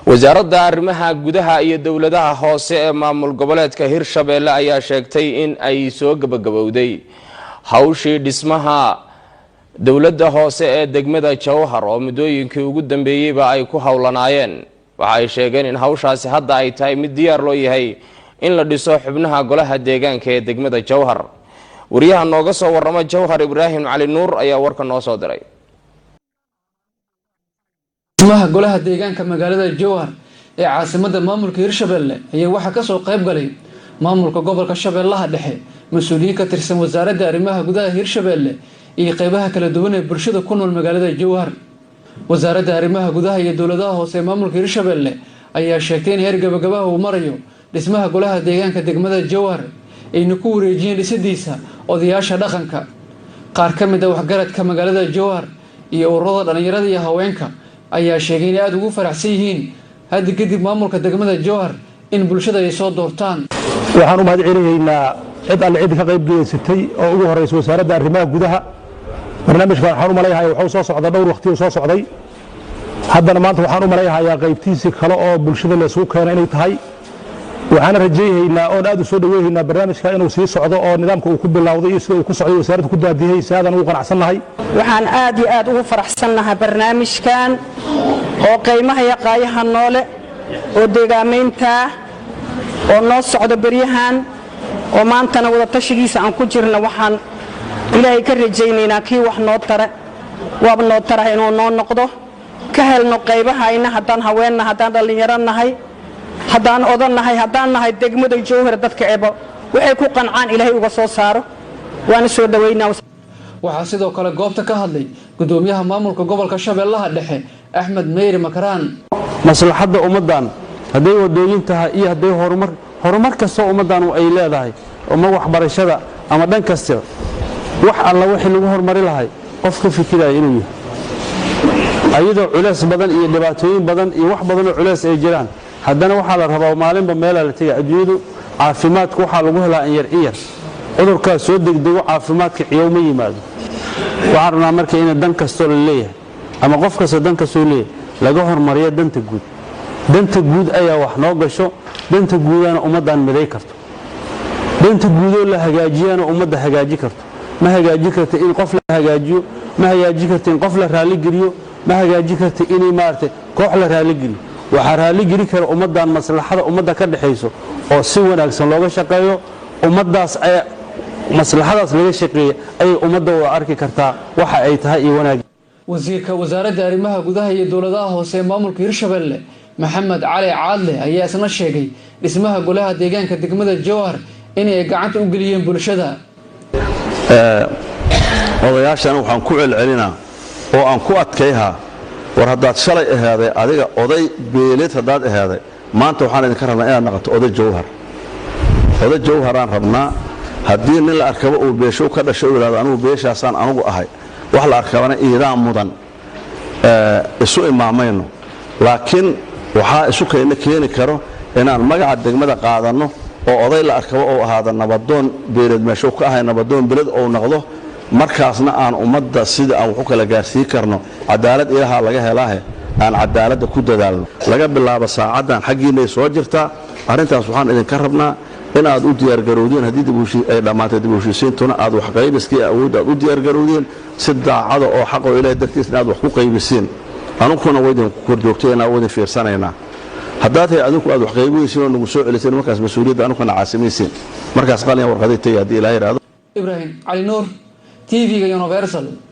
wasaaradda arrimaha gudaha iyo dawladaha hoose ee maamul goboleedka Hirshabeelle ayaa sheegtay in ay soo gabagabowday hawshii dhismaha dawladda hoose ee degmada Jowhar oo muddooyinkii ugu dambeeyayba ay ku hawlanaayeen. waxa ay sheegeen in hawshaasi hadda ay tahay mid diyaar loo yahay in la dhiso xubnaha golaha deegaanka ee degmada Jowhar. wariyaha nooga soo warrama Jowhar Ibrahim Cali Nuur ayaa warka noo soo diray. dhismaha golaha deegaanka magaalada Jowhar ee caasimadda maamulka Hirshabeelle ayaa waxa ka soo qayb galay maamulka gobolka Shabeellaha Dhexe, mas'uuliyiin ka tirsan wasaaradda arrimaha gudaha Hirshabeelle iyo qaybaha kala duwan ee bulshada ku nool magaalada Jowhar. wasaaradda arrimaha gudaha iyo dawladaha hoose ee maamulka Hirshabeelle ayaa sheegtay in heer gabagaba uu marayo dhismaha golaha deegaanka degmada Jowhar ayna ku wareejiyeen dhisidiisa odayaasha dhaqanka. qaar ka mid ah waxgaradka magaalada Jowhar iyo ururada dhalinyarada iyo haweenka ayaa sheegay in aad ugu faraxsan yihiin hadda kadib maamulka degmada Jowhar in bulshada ay soo doortaan. waxaan u mahad celinaynaa cid alle cid ka qayb galeysatay oo ugu horeysa wasaaradda arrimaha gudaha. barnaamijkan waxaan u maleeyahay wuxuu soo socda dhowr waqti soo socday, haddana maanta waxaan u maleeyahay qaybtiisi kale oo bulshada la soo keenay inay tahay. waxaan rajaynaynaa oo aad u soo dhaweeynaa barnaamijka inuu sii socdo oo nidaamka uu ku bilowday iyo sida uu ku socday wasaaradda ku daadiyay saadan ugu qanacsanahay. waxaan aad iyo aad ugu faraxsanahay barnaamijkan oo qiimaha iyo qaayaha noole oo deegaameynta oo noo socdo bariyahan oo maantana wada tashigiisa aan ku jirno. waxaan ilaahay ka rajaynaynaa kii wax noo tara waab noo tara inuu noo noqdo ka helno qaybahayna haddaan haweenna haddaan dhalinyaro nahay haddaan odan nahay haddaan nahay degmada Jowhar dadka eebo waxay ku qancaan ilaahay uga soo saaro. waana soo dhaweynaa. waxaa sidoo kale goobta ka hadlay gudoomiyaha maamulka gobolka Shabeellaha Dhexe Axmed Meyri Makaraan. maslaxadda ummadan haday wadooyin tahay iyo haday horumar kasta ummadan ay leedahay oo waxbarashada ama dhan kasta wax alla wixii lagu horumari lahay qofka fikiraya inuu yahay ayadoo culays badan iyo dhibaatooyin badan iyo wax badan oo culays ay jiraan, haddana waxaa la rabaa maalinba meel la tagay adduunyadu caafimaadku waxa lagu helaa in yar cudurkaas soo degdego caafimaadka ciyaw ma yimaado. waxaan rabnaa marka in dan kasto la leeyahay ama qof kasta dan kasto leeyahay laga hormariyo danta guud ayaa wax noo gasho. danta guudana ummadan miday karto, danta guudoo la hagaajiyana ummadda hagaaji karto. ma hagaaji karto in qof la hagaajiyo, ma hagaaji karto in qof la raali geliyo, ma hagaaji karto in maartay koox la raali geliyo. waxa raali geli kara ummadan maslaxada ummadda ka dhaxayso oo si wanaagsan looga shaqeeyo. ummadaas ay maslaxadaas laga shaqeeyo ay ummadda u arki kartaa waxa ay tahay iyo wanaag. wasiirka wasaaradda arrimaha gudaha iyo dawladaha hoose ee maamulka Hirshabeelle Maxamed Cali Caadle ayaa isna sheegay dhismaha golaha deegaanka degmada Jowhar inay gacanta u geliyeen bulshada. odayaashan waxaan ku celcelinaa oo aan ku adkayhaa war haddaad shalay ahaaday adiga oday beeleed haddaad ahaaday maanta waxaan idinka rabnaa inaad noqoto oday Jowharaan rabnaa. haddii nin la arkaba uu beesho ka dhasho uu yiraahdo anigu beeshaasaan anigu ahay wax la arkabana iidaan mudan isu imaamayno. laakiin waxaa isu keeni karo inaan magaca degmada qaadano oo oday la arkaba oo ahaada nabadoon beeleed meesho ka ahay nabadoon beled oo noqdo. markaasna aan ummadda sida aan wax kala gaarsiin karno cadaalad ilaaha laga helaahe aan cadaaladda ku dadaalno. laga bilaabo saacadan xaqiina soo jirta arintaas waxaan idinka rabnaa in aad u diyaar garowdeen haddii ay dhamaatay dib u heshiisiintuna aad wax qaybiskii awood aad u diyaar garowdeen si daacada oo xaq oo ilaahay dartiis aad wax ku qaybisiin. anuguna weydin ku korjoogteena weydin fiirsanaynaa. haddaad hay adinku aad wax qaybiyeen oo nagu soo celiseen markaas mas'uuliyadda anuguna caasimaysiin. markaas qalin warqadii tay haddii ilaahay raado. Ibrahim Cali Nuur TV Universal.